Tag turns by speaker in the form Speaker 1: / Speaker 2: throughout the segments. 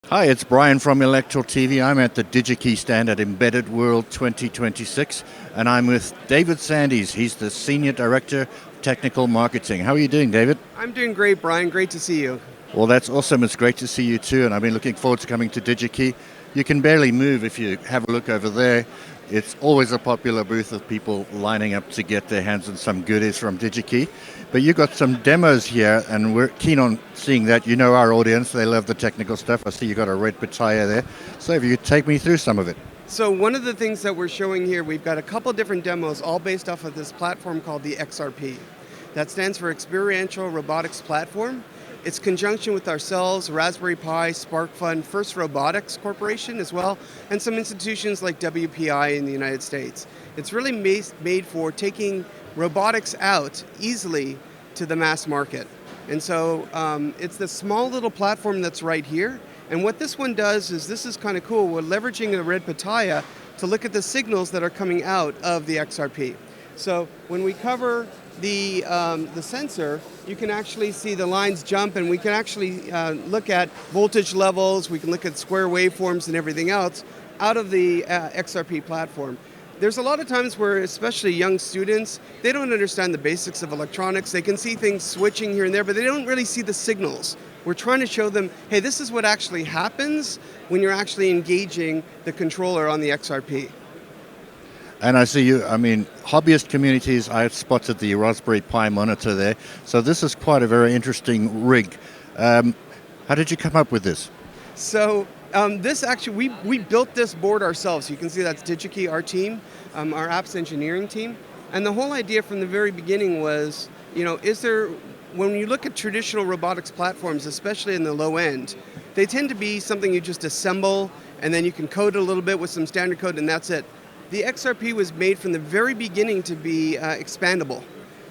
Speaker 1: Hi, it's Brian from Elektor TV. I'm at the DigiKey stand at Embedded World 2026, and I'm with David Sandys. He's the Senior Director of Technical Marketing. How are you doing, David?
Speaker 2: I'm doing great, Brian. Great to see you.
Speaker 1: Well, that's awesome. It's great to see you too, and I've been looking forward to coming to DigiKey. You can barely move if you have a look over there. It's always a popular booth of people lining up to get their hands on some goodies from DigiKey. But you've got some demos here, and we're keen on seeing that. You know our audience, they love the technical stuff. I see you got a red Pitaya there. So if you could take me through some of it.
Speaker 2: So one of the things that we're showing here, we've got a couple different demos all based off of this platform called the XRP. That stands for Experiential Robotics Platform. It's conjunction with ourselves, Raspberry Pi, SparkFun, First Robotics Corporation as well, and some institutions like WPI in the United States. It's really made for taking robotics out easily to the mass market. And so it's the small little platform that's right here. And what this one does is, this is kind of cool, we're leveraging the red Pitaya to look at the signals that are coming out of the XRP. So when we cover the sensor, you can actually see the lines jump, and we can actually look at voltage levels, we can look at square waveforms and everything else out of the XRP platform. There's a lot of times where, especially young students, they don't understand the basics of electronics. They can see things switching here and there, but they don't really see the signals. We're trying to show them, hey, this is what actually happens when you're actually engaging the controller on the XRP.
Speaker 1: And I see you, hobbyist communities, I spotted the Raspberry Pi monitor there. So this is quite a very interesting rig. How did you come up with this?
Speaker 2: So this actually, we built this board ourselves. You can see that's DigiKey, our team, our apps engineering team. And the whole idea from the very beginning was, when you look at traditional robotics platforms, especially in the low end, they tend to be something you just assemble, and then you can code a little bit with some standard code, and that's it. The XRP was made from the very beginning to be expandable.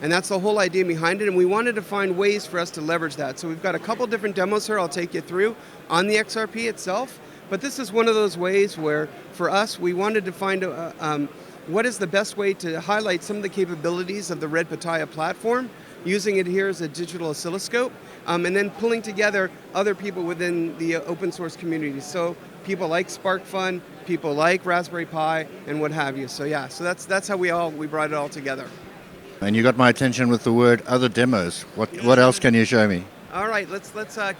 Speaker 2: And that's the whole idea behind it, and we wanted to find ways for us to leverage that. So we've got a couple different demos here I'll take you through on the XRP itself, but this is one of those ways where, for us, we wanted to find what is the best way to highlight some of the capabilities of the red Pitaya platform, using it here as a digital oscilloscope, and then pulling together other people within the open source community. So people like SparkFun, people like Raspberry Pi, and what have you. So yeah, so that's how we brought it all together.
Speaker 1: And you got my attention with the word other demos. What else can you show me?
Speaker 2: All right, let's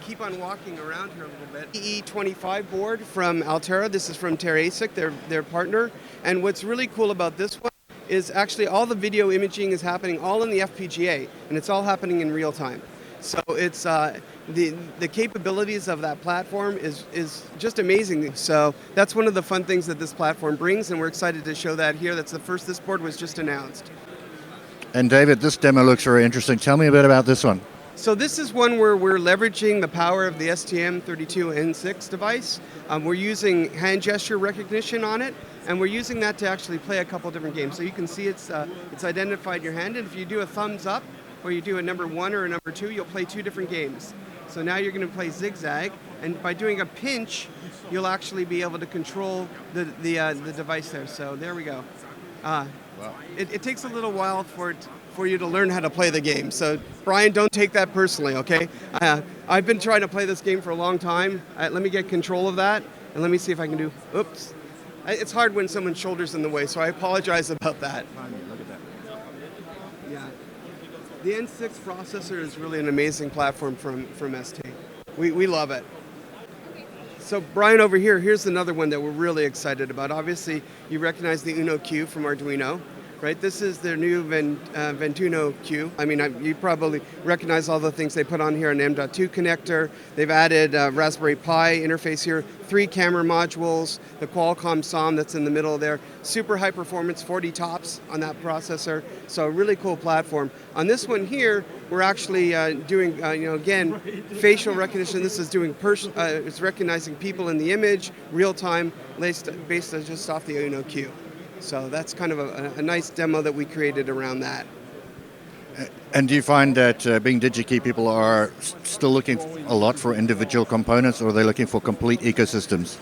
Speaker 2: keep on walking around here a little bit. E25 board from Altera. This is from TerraSic, their partner. And what's really cool about this one is actually all the video imaging is happening all in the FPGA, and it's all happening in real time. So it's the capabilities of that platform is just amazing. So that's one of the fun things that this platform brings, and we're excited to show that here. That's the first. This board was just announced.
Speaker 1: And David, this demo looks very interesting. Tell me a bit about this one.
Speaker 2: So this is one where we're leveraging the power of the STM32N6 device. We're using hand gesture recognition on it, and we're using that to actually play a couple different games. So you can see it's identified your hand, and if you do a thumbs up, or you do a number 1 or a number 2, you'll play 2 different games. So now you're going to play zigzag, and by doing a pinch, you'll actually be able to control the device there. So there we go. Wow. It takes a little while for you to learn how to play the game. So Brian, don't take that personally, okay? I've been trying to play this game for a long time. Let me get control of that, and let me see if I can do, oops. It's hard when someone's shoulder's in the way, so I apologize about that.
Speaker 1: Look at that.
Speaker 2: Yeah. The N6 processor is really an amazing platform from ST. We love it. So Brian, over here, here's another one that we're really excited about. Obviously, you recognize the Uno Q from Arduino, right? This is their new VENTUNO Q. You probably recognize all the things they put on here, an M.2 connector. They've added Raspberry Pi interface here, 3 camera modules, the Qualcomm SOM that's in the middle there, super high performance, 40 tops on that processor. So a really cool platform. On this one here, we're actually doing, again, facial recognition. This is doing it's recognizing people in the image, real time, based just off the Uno Q. So that's kind of a nice demo that we created around that.
Speaker 1: And do you find that being DigiKey, people are still looking a lot for individual components, or are they looking for complete ecosystems?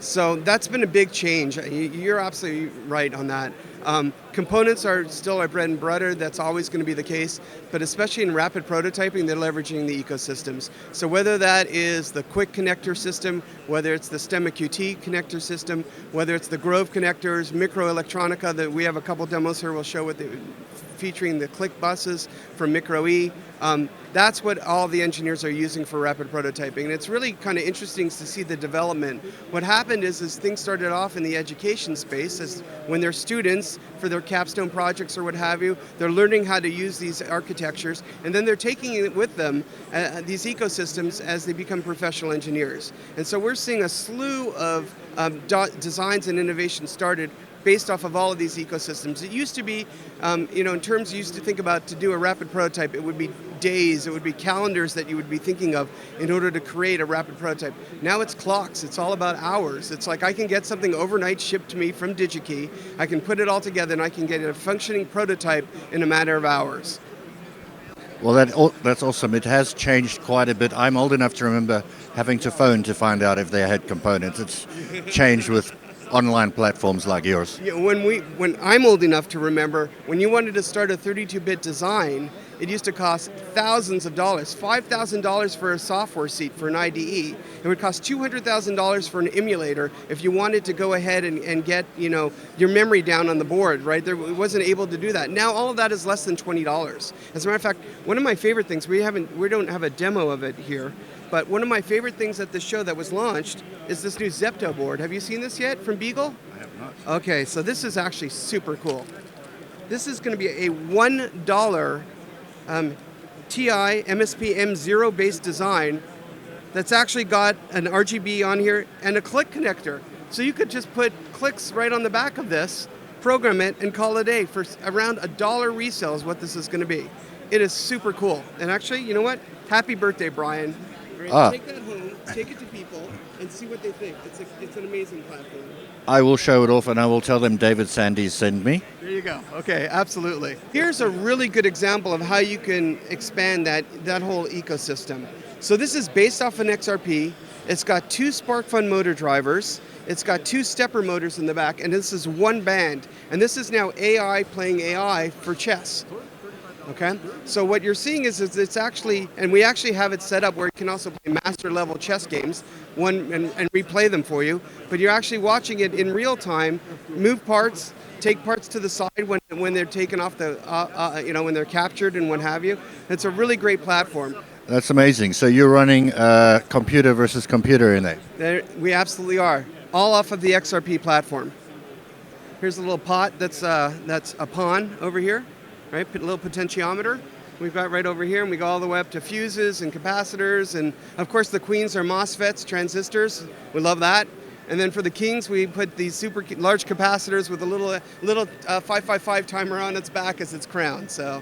Speaker 2: So that's been a big change. You're absolutely right on that. Components are still our bread and butter. That's always going to be the case. But especially in rapid prototyping, they're leveraging the ecosystems. So whether that is the Quick connector system, whether it's the STEMMA QT connector system, whether it's the Grove connectors, microelectronica, that we have a couple demos here we'll show with featuring the click buses from MicroE. That's what all the engineers are using for rapid prototyping. And it's really kind of interesting to see the development. What happened is things started off in the education space as when they're students for their capstone projects or what have you, they're learning how to use these architectures, and then they're taking it with them, these ecosystems, as they become professional engineers. And so we're seeing a slew of designs and innovations started based off of all of these ecosystems. It used to be, in terms you used to think about to do a rapid prototype, it would be days, it would be calendars that you would be thinking of in order to create a rapid prototype. Now it's clocks, it's all about hours. It's like I can get something overnight shipped to me from DigiKey, I can put it all together and I can get a functioning prototype in a matter of hours.
Speaker 1: Well, that's awesome. It has changed quite a bit. I'm old enough to remember having to phone to find out if they had components. It's changed with online platforms like yours.
Speaker 2: Yeah, when I'm old enough to remember, when you wanted to start a 32-bit design, it used to cost thousands of dollars, $5,000 for a software seat for an IDE. It would cost $200,000 for an emulator if you wanted to go ahead and get your memory down on the board, right? It wasn't able to do that. Now all of that is less than $20. As a matter of fact, one of my favorite things, we don't have a demo of it here, but one of my favorite things at the show that was launched is this new Zepto board. Have you seen this yet from Beagle?
Speaker 1: I have not.
Speaker 2: Okay, so this is actually super cool. This is going to be a $1 TI MSP M0 based design that's actually got an RGB on here and a click connector. So you could just put clicks right on the back of this, program it, and call it a day. For around $1 resale is what this is going to be. It is super cool. And actually, you know what? Happy birthday, Brian. Take that home, take it to people, and see what they think. It's an amazing platform.
Speaker 1: I will show it off and I will tell them David Sandys sent me.
Speaker 2: There you go. Okay, absolutely. Here's a really good example of how you can expand that whole ecosystem. So this is based off an XRP. It's got 2 SparkFun motor drivers. It's got 2 stepper motors in the back, and this is one band. And this is now AI playing AI for chess. Okay, so what you're seeing is it's actually, and we actually have it set up where you can also play master level chess games, and replay them for you. But you're actually watching it in real time, move parts, take parts to the side when they're taken off the, when they're captured and what have you. It's a really great platform.
Speaker 1: That's amazing. So you're running computer versus computer in there?
Speaker 2: We absolutely are, all off of the XRP platform. Here's a little pot that's a pawn over here. Right, a little potentiometer we've got right over here, and we go all the way up to fuses and capacitors, and of course the queens are MOSFETs, transistors. We love that. And then for the kings, we put these super large capacitors with a little 555 timer on its back as its crown. So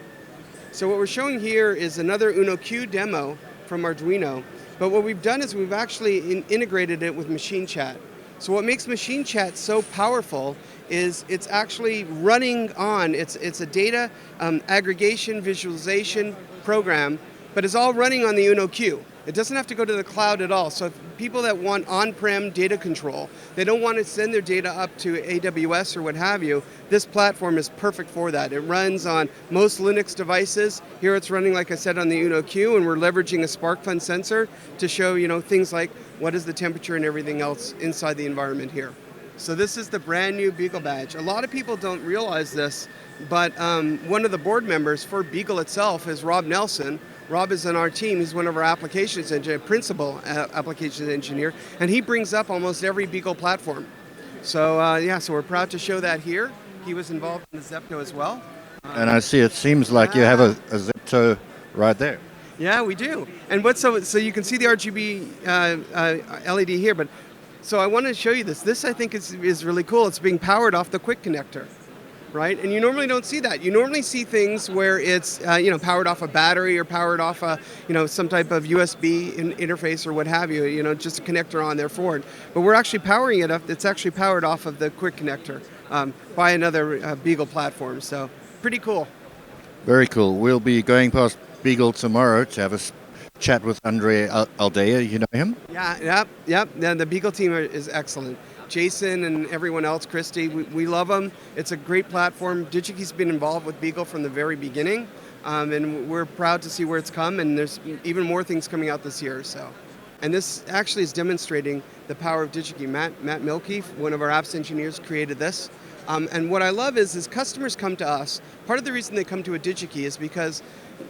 Speaker 2: what we're showing here is another Uno Q demo from Arduino, but what we've done is we've actually integrated it with Machinechat. So what makes Machinechat so powerful is it's actually running on, it's a data aggregation visualization program, but it's all running on the Uno Q. It doesn't have to go to the cloud at all. So if people that want on-prem data control, they don't want to send their data up to AWS or what have you, this platform is perfect for that. It runs on most Linux devices. Here it's running, like I said, on the Uno Q, and we're leveraging a SparkFun sensor to show things like what is the temperature and everything else inside the environment here. So this is the brand new Beagle badge. A lot of people don't realize this, but one of the board members for Beagle itself is Rob Nelson. Rob is on our team. He's one of our applications engineer, principal applications engineer, and he brings up almost every Beagle platform. So so we're proud to show that here. He was involved in the Zepto as well.
Speaker 1: And I see it seems like you have a Zepto right there.
Speaker 2: Yeah, we do. And so you can see the RGB LED here, but so I want to show you this. This I think is really cool. It's being powered off the Quick connector, right? And you normally don't see that. You normally see things where it's powered off a battery or powered off a some type of USB interface or what have you. Just a connector on there for it. But we're actually powering it up. It's actually powered off of the Quick connector by another Beagle platform. So pretty cool.
Speaker 1: Very cool. We'll be going past Beagle tomorrow to have a chat with Andre Aldea. You know him?
Speaker 2: Yeah. The Beagle team is excellent. Jason and everyone else, Christy, we love them. It's a great platform. DigiKey's been involved with Beagle from the very beginning, and we're proud to see where it's come, and there's even more things coming out this year. And this actually is demonstrating the power of DigiKey. Matt Milkey, one of our apps engineers, created this. And what I love is customers come to us. Part of the reason they come to a DigiKey is because,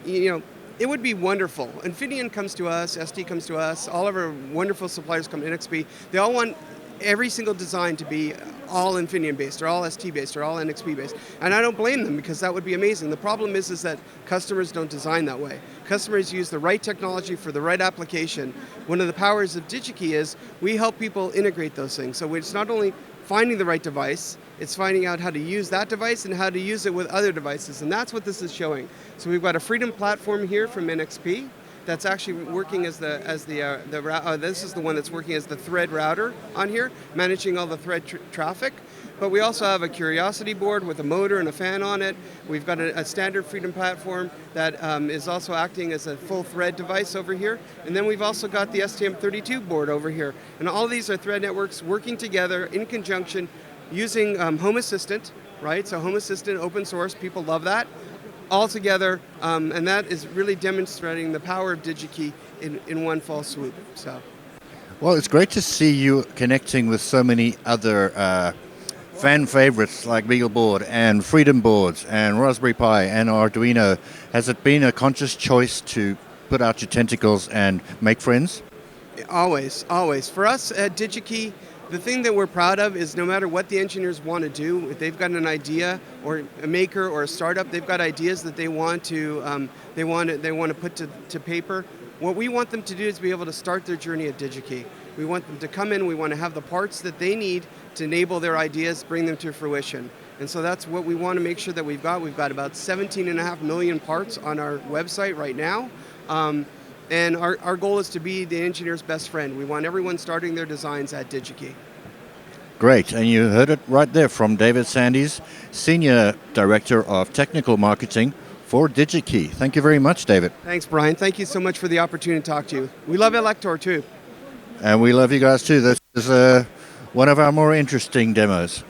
Speaker 2: it would be wonderful. Infineon comes to us, ST comes to us, all of our wonderful suppliers come to NXP. They all want every single design to be all Infineon based or all ST based or all NXP based. And I don't blame them, because that would be amazing. The problem is that customers don't design that way. Customers use the right technology for the right application. One of the powers of DigiKey is we help people integrate those things. So it's not only finding the right device, it's finding out how to use that device and how to use it with other devices, and that's what this is showing. So we've got a Freedom platform here from NXP that's actually working as this is the one that's working as the thread router on here, managing all the thread traffic. But we also have a Curiosity board with a motor and a fan on it. We've got a standard Freedom platform that is also acting as a full thread device over here. And then we've also got the STM32 board over here. And all of these are thread networks working together in conjunction using Home Assistant, right? So Home Assistant, open source, people love that. All together, and that is really demonstrating the power of DigiKey in one fell swoop.
Speaker 1: Well, it's great to see you connecting with so many other fan favorites like BeagleBoard and Freedom boards and Raspberry Pi and Arduino. Has it been a conscious choice to put out your tentacles and make friends?
Speaker 2: Always, always. For us at DigiKey, the thing that we're proud of is no matter what the engineers want to do, if they've got an idea or a maker or a startup, they've got ideas that they want to put to paper. What we want them to do is be able to start their journey at DigiKey. We want them to come in, we want to have the parts that they need to enable their ideas, bring them to fruition. And so that's what we want to make sure that we've got. We've got about 17.5 million parts on our website right now. And our goal is to be the engineer's best friend. We want everyone starting their designs at DigiKey.
Speaker 1: Great, and you heard it right there from David Sandys, Senior Director of Technical Marketing for DigiKey. Thank you very much, David.
Speaker 2: Thanks, Brian. Thank you so much for the opportunity to talk to you. We love Elektor too.
Speaker 1: And we love you guys too. This is one of our more interesting demos.